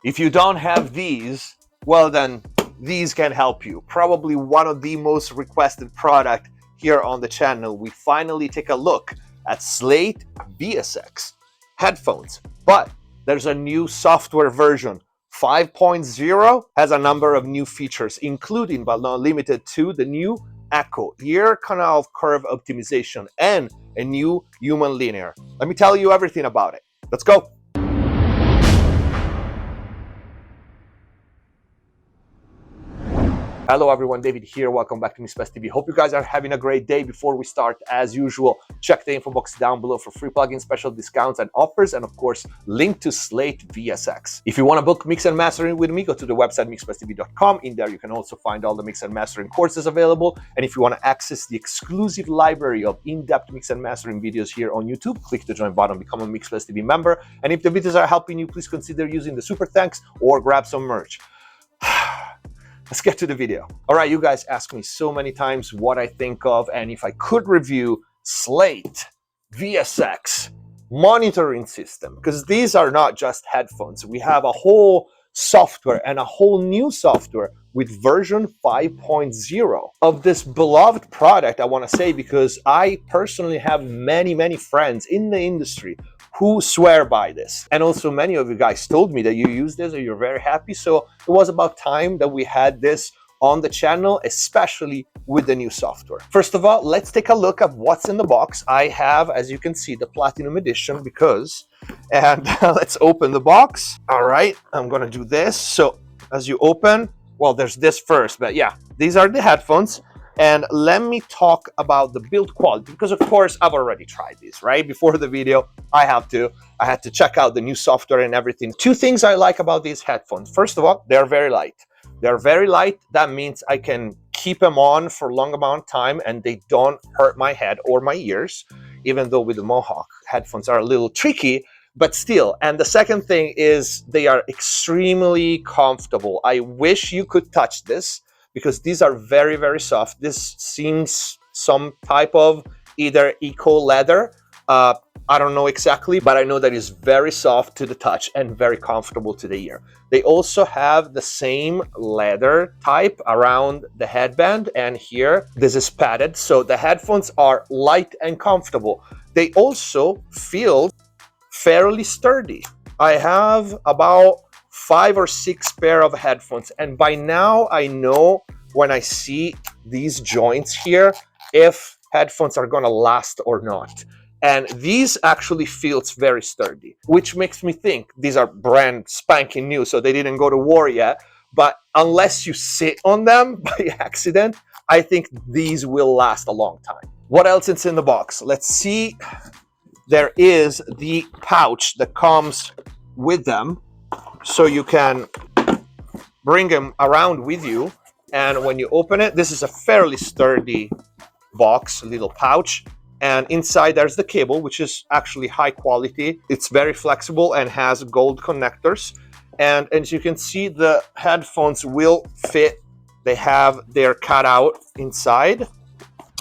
If you don't have these, well then, these can help you. Probably one of the most requested product here on the channel. We finally take a look at Slate VSX headphones, but there's a new software version. 5.0 has a number of new features, including but not limited to the new Echo ear canal curve optimization and a new human linear. Let me tell you everything about it. Let's go. Hello everyone, David here. Welcome back to MixBest TV. Hope you guys are having a great day. Before we start, as usual, check the info box down below for free plugin special discounts and offers, and of course, link to Slate VSX. If you want to book mix and mastering with me, go to the website mixbesttv.com. In there, you can also find all the mix and mastering courses available. And if you want to access the exclusive library of in-depth mix and mastering videos here on YouTube, click the join button, become a MixBest TV member. And if the videos are helping you, please consider using the super thanks or grab some merch. Let's get to the video. All right, you guys ask me so many times what I think of and if I could review Slate VSX monitoring system, because these are not just headphones. We have a whole software and a whole new software with version 5.0 of this beloved product, I want to say, because I personally have many friends in the industry who swear by this. And also many of you guys told me that you use this or you're very happy. So it was about time that we had this on the channel, especially with the new software. First of all, let's take a look at what's in the box. I have, as you can see, the Platinum Edition and let's open the box. All right, I'm gonna do this. So as you open, well, there's this first, but yeah, these are the headphones. And let me talk about the build quality, because of course I've already tried these, right? Before the video, I had to check out the new software and everything. Two things I like about these headphones. First of all, they're very light. They're very light. That means I can keep them on for a long amount of time and they don't hurt my head or my ears, even though with the Mohawk, headphones are a little tricky, but still. And the second thing is they are extremely comfortable. I wish you could touch this, because these are very soft. This seems some type of either eco leather. I don't know exactly, but I know that it's very soft to the touch and very comfortable to the ear. They also have the same leather type around the headband, and here this is padded. So the headphones are light and comfortable. They also feel fairly sturdy. I have about 5 or 6 pair of headphones, and by now I know when I see these joints here if headphones are gonna last or not. And these actually feels very sturdy, which makes me think these are brand spanking new, so they didn't go to war yet. But unless you sit on them by accident, I think these will last a long time. What else is in the box? Let's see. There is the pouch that comes with them, so you can bring them around with you. And when you open it, this is a fairly sturdy box, little pouch. And inside there's the cable, which is actually high quality. It's very flexible and has gold connectors. And as you can see, the headphones will fit. They have their cutout inside.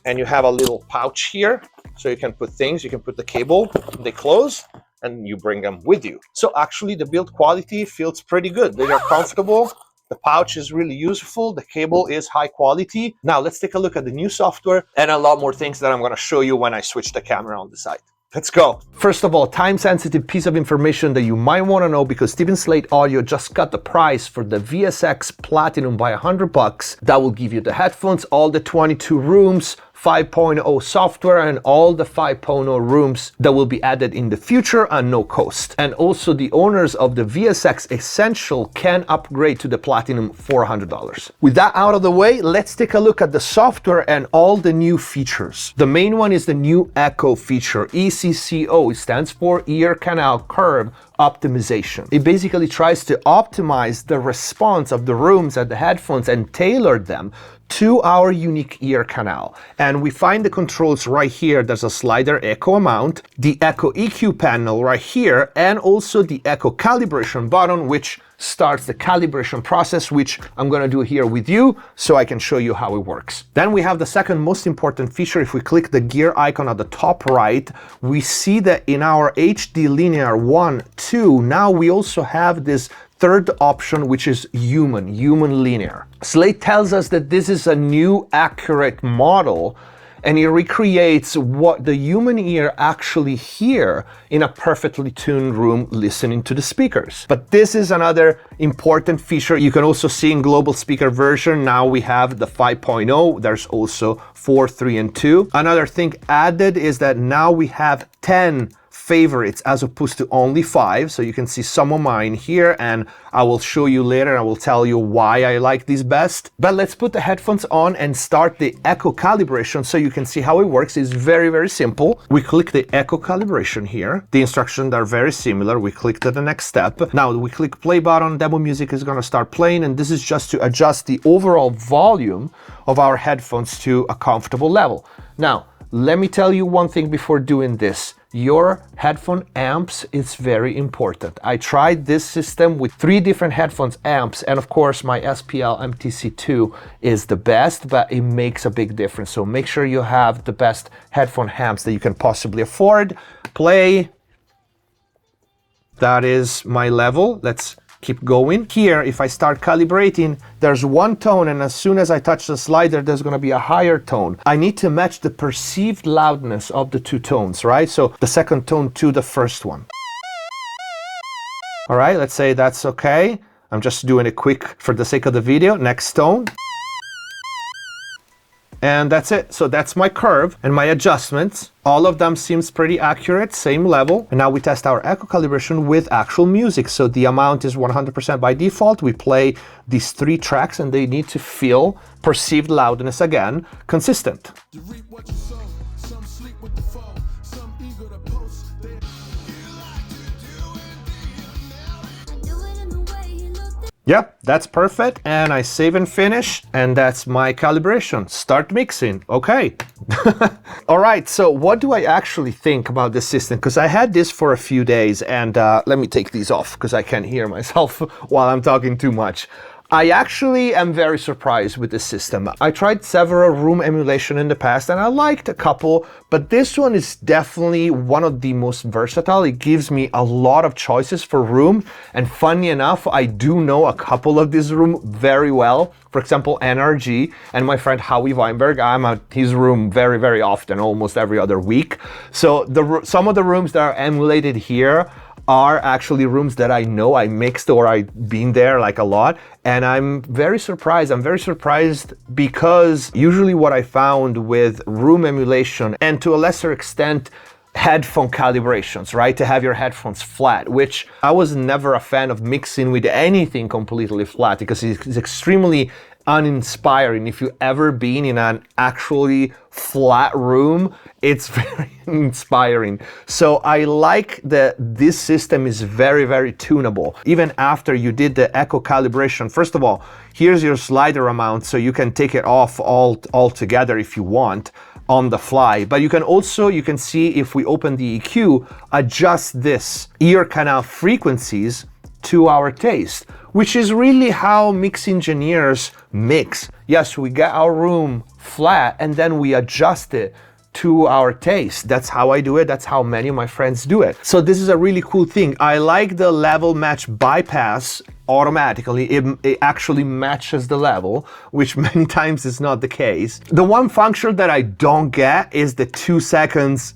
And you have a little pouch here, so you can put things. You can put the cable, they close, and you bring them with you. So actually the build quality feels pretty good. They are comfortable. The pouch is really useful. The cable is high quality. Now let's take a look at the new software and a lot more things that I'm going to show you when I switch the camera on the side. Let's go. First of all, time-sensitive piece of information that you might want to know, because Steven Slate Audio just cut the price for the VSX Platinum by $100. That will give you the headphones, all the 22 rooms, 5.0 software, and all the 5.0 rooms that will be added in the future at no cost. And also the owners of the VSX Essential can upgrade to the Platinum for $100. With that out of the way, let's take a look at the software and all the new features. The main one is the new Echo feature, ECCO. It stands for Ear Canal Curve Optimization. It basically tries to optimize the response of the rooms and the headphones and tailor them to our unique ear canal. And we find the controls right here. There's a slider echo amount, the echo EQ panel right here, and also the echo calibration button, which starts the calibration process, which I'm gonna do here with you so I can show you how it works. Then we have the second most important feature. If we click the gear icon at the top right, we see that in our HD linear 1, 2, now we also have this third option, which is human linear. Slate tells us that this is a new accurate model, and it recreates what the human ear actually hear in a perfectly tuned room listening to the speakers. But this is another important feature. You can also see in global speaker version, now we have the 5.0. There's also 4, 3, and 2. Another thing added is that now we have 10 favorites as opposed to only 5. So you can see some of mine here, and I will show you later. I will tell you why I like these best. But let's put the headphones on and start the echo calibration so you can see how it works. It's very, very simple. We click the echo calibration here. The instructions are very similar. We click to the next step. Now we click play button. Demo music is going to start playing, and this is just to adjust the overall volume of our headphones to a comfortable level. Now, let me tell you one thing before doing this. Your headphone amps is very important. I tried this system with 3 different headphones amps, and of course my SPL MTC2 is the best, but it makes a big difference. So make sure you have the best headphone amps that you can possibly afford. Play. That is my level. Let's keep going. Here, if I start calibrating, there's one tone, and as soon as I touch the slider, there's going to be a higher tone. I need to match the perceived loudness of the 2 tones, right? So the second tone to the first one. All right, let's say that's okay. I'm just doing it quick for the sake of the video. Next tone. And that's it. So that's my curve and my adjustments. All of them seems pretty accurate, same level. And now we test our echo calibration with actual music. So the amount is 100% by default. We play these 3 tracks and they need to feel perceived loudness again, consistent. Yep, that's perfect, and I save and finish, and that's my calibration. Start mixing, okay. All right, so what do I actually think about this system? Because I had this for a few days, and let me take these off because I can't hear myself while I'm talking too much. I actually am very surprised with this system. I tried several room emulation in the past and I liked a couple, but this one is definitely one of the most versatile. It gives me a lot of choices for room, and funny enough, I do know a couple of this room very well. For example, NRG and my friend Howie Weinberg. I'm at his room very, very often, almost every other week. So some of the rooms that are emulated here are actually rooms that I know I mixed or I've been there like a lot, and I'm very surprised. I'm very surprised because usually what I found with room emulation, and to a lesser extent headphone calibrations, right, to have your headphones flat, which I was never a fan of mixing with anything completely flat because it's extremely uninspiring. If you've ever been in an actually flat room, it's very inspiring. So I like that this system is very, very tunable. Even after you did the echo calibration, first of all, here's your slider amount, so you can take it off altogether if you want on the fly. But you can also, you can see if we open the EQ, adjust this ear canal frequencies to our taste, which is really how mix engineers mix. Yes, we get our room flat and then we adjust it to our taste. That's how I do it. That's how many of my friends do it. So this is a really cool thing. I like the level match bypass automatically. It actually matches the level, which many times is not the case. The one function that I don't get is the 2 seconds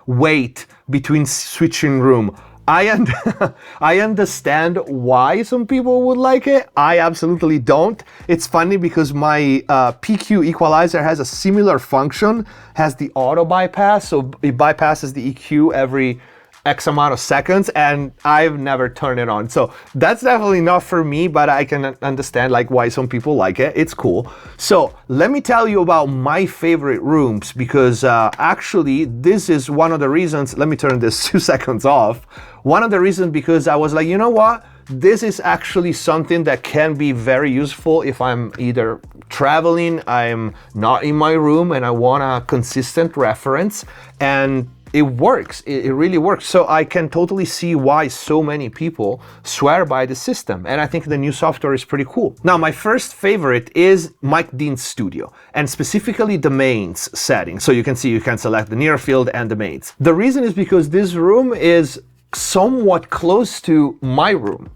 wait between switching room. I understand why some people would like it. I absolutely don't. It's funny because my PQ equalizer has a similar function, has the auto bypass, so it bypasses the EQ every X amount of seconds, and I've never turned it on. So that's definitely not for me, but I can understand like why some people like it. It's cool. So let me tell you about my favorite rooms, because actually this is one of the reasons. Let me turn this 2 seconds off. One of the reasons, because I was like, you know what? This is actually something that can be very useful if I'm either traveling, I'm not in my room, and I want a consistent reference, and it works. It really works. So I can totally see why so many people swear by the system. And I think the new software is pretty cool. Now, my first favorite is Mike Dean's Studio, and specifically the mains setting. So you can see you can select the near field and the mains. The reason is because this room is somewhat close to my room.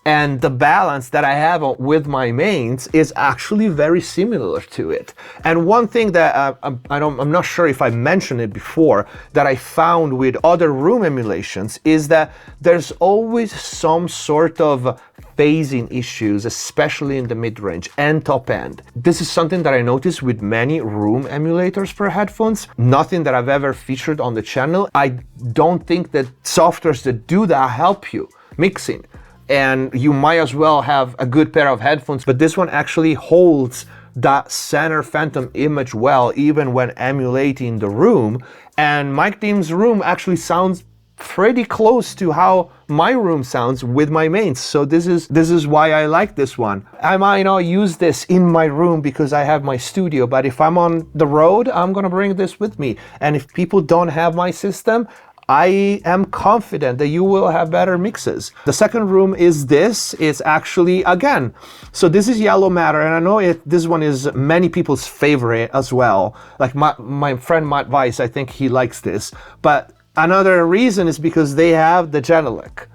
And the balance that I have with my mains is actually very similar to it. And one thing that I'm not sure if I mentioned it before, that I found with other room emulations is that there's always some sort of phasing issues, especially in the mid-range and top end. This is something that I noticed with many room emulators for headphones. Nothing that I've ever featured on the channel. I don't think that softwares that do that help you mixing. And you might as well have a good pair of headphones, but this one actually holds that center phantom image well, even when emulating the room. And Mike Deem's room actually sounds pretty close to how my room sounds with my mains. So this is why I like this one. I might not use this in my room because I have my studio, but if I'm on the road, I'm gonna bring this with me. And if people don't have my system, I am confident that you will have better mixes. The second room is this. It's actually, again, so this is Yellow Matter, and I know this one is many people's favorite as well. Like my friend Matt Weiss, I think he likes this. But another reason is because they have the Genelec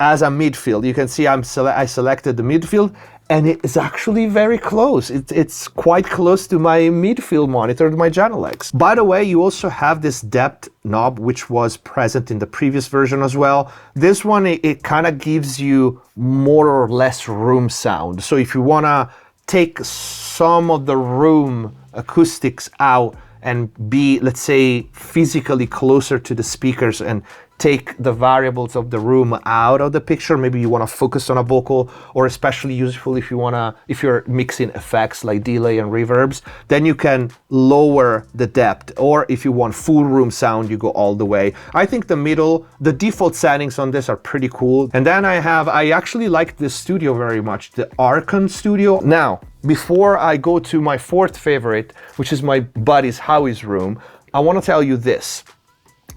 as a midfield. You can see I selected the midfield, and it is actually very close. It's quite close to my midfield monitor, my Genelecs. By the way, you also have this depth knob, which was present in the previous version as well. This one, it kind of gives you more or less room sound. So if you wanna take some of the room acoustics out and be, let's say, physically closer to the speakers and take the variables of the room out of the picture. Maybe you want to focus on a vocal, or especially useful if you're mixing effects like delay and reverbs, then you can lower the depth. Or if you want full room sound, you go all the way. I think the default settings on this are pretty cool. And then I actually like this studio very much, the Archon Studio. Now, before I go to my fourth favorite, which is my buddy's Howie's room, I want to tell you this.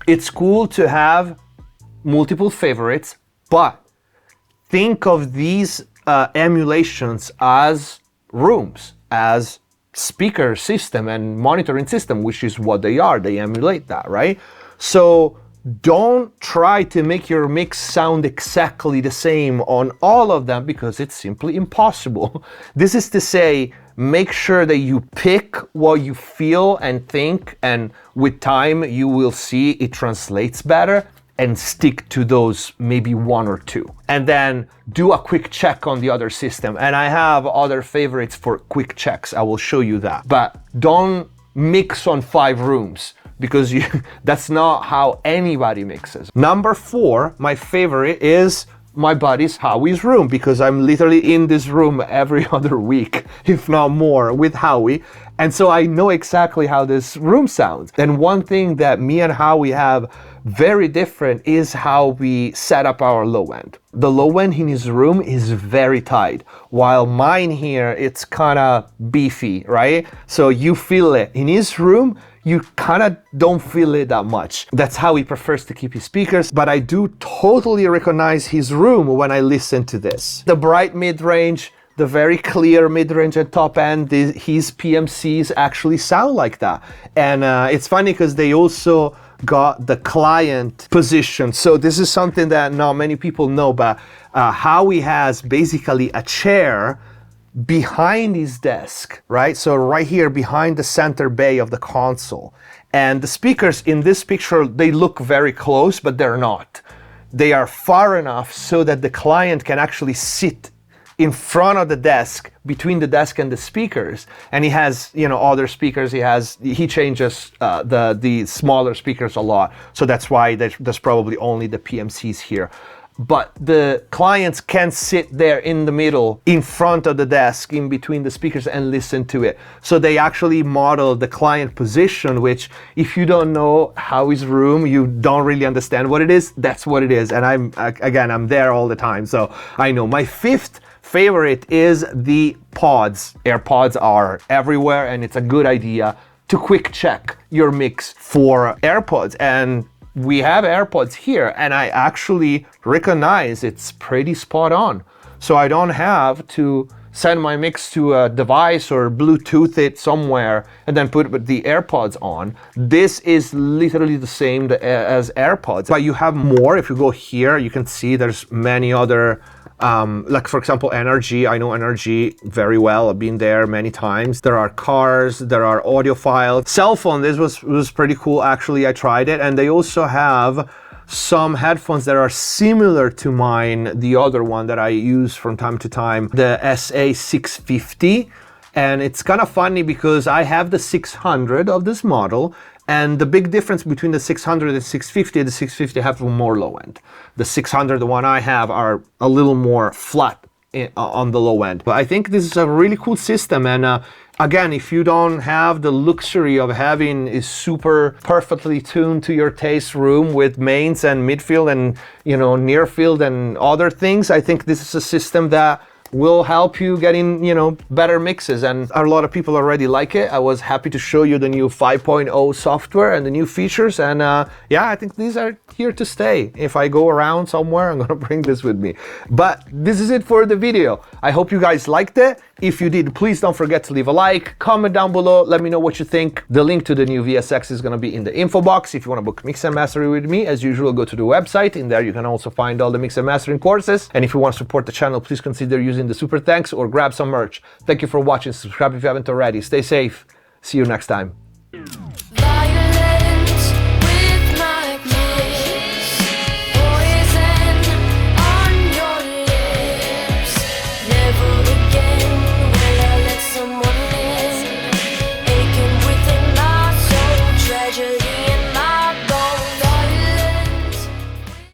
It's cool to have multiple favorites, but think of these emulations as rooms, as speaker system and monitoring system, which is what they are. They emulate that, right? So don't try to make your mix sound exactly the same on all of them, because it's simply impossible. This is to say, make sure that you pick what you feel and think, and with time you will see it translates better, and stick to those, maybe one or two. And then do a quick check on the other system. And I have other favorites for quick checks. I will show you that. But don't mix on 5 rooms, because that's not how anybody mixes. Number 4, my favorite, is my buddy's Howie's room, because I'm literally in this room every other week, if not more, with Howie. And so I know exactly how this room sounds. And one thing that me and Howie have very different is how we set up our low end. The low end in his room is very tight, while mine here, it's kind of beefy, right? So you feel it. In his room, you kind of don't feel it that much. That's how he prefers to keep his speakers, but I do totally recognize his room when I listen to this. The bright mid-range, the very clear mid-range and top end, his PMCs actually sound like that. And it's funny because they also got the client position. So this is something that not many people know, but Howie has basically a chair behind his desk, right? So right here behind the center bay of the console. And the speakers in this picture, they look very close, but they're not. They are far enough so that the client can actually sit in front of the desk, between the desk and the speakers. And he has, other speakers. He changes the smaller speakers a lot. So that's why there's probably only the PMCs here. But the clients can sit there in the middle, in front of the desk, in between the speakers, and listen to it. So they actually model the client position, which, if you don't know Howie's room, you don't really understand what it is. That's what it is. And I'm there all the time, so I know. My 5th favorite is the pods. AirPods are everywhere, and it's a good idea to quick check your mix for AirPods. And we have AirPods here, and I actually recognize it's pretty spot on. So I don't have to send my mix to a device or Bluetooth it somewhere and then put the AirPods on. This is literally the same as AirPods, but you have more. If you go here, you can see there's many other Like for example, NRG. I know NRG very well. I've been there many times. There are cars, there are audiophiles. Cell phone, this was pretty cool actually. I tried it, and they also have some headphones that are similar to mine, the other one that I use from time to time, the SA650. And it's kind of funny because I have the 600 of this model, and the big difference between the 600 and 650, the 650 have more low end. The 600, the one I have, are a little more flat on the low end. But I think this is a really cool system, and again, if you don't have the luxury of having a super perfectly tuned to your taste room with mains and midfield and, you know, near field and other things, I think this is a system that will help you getting, you know, better mixes, and a lot of people already like it. I was happy to show you the new 5.0 software and the new features, and yeah, I think these are here to stay. If I go around somewhere, I'm gonna bring this with me. But this is it for the video. I hope you guys liked it. If you did, please don't forget to leave a like, comment down below, let me know what you think. The link to the new VSX is gonna be in the info box. If you wanna book mix and mastering with me, as usual, go to the website. In there you can also find all the mix and mastering courses. And if you wanna support the channel, please consider using the super thanks or grab some merch. Thank you for watching. Subscribe if you haven't already. Stay safe. See you next time.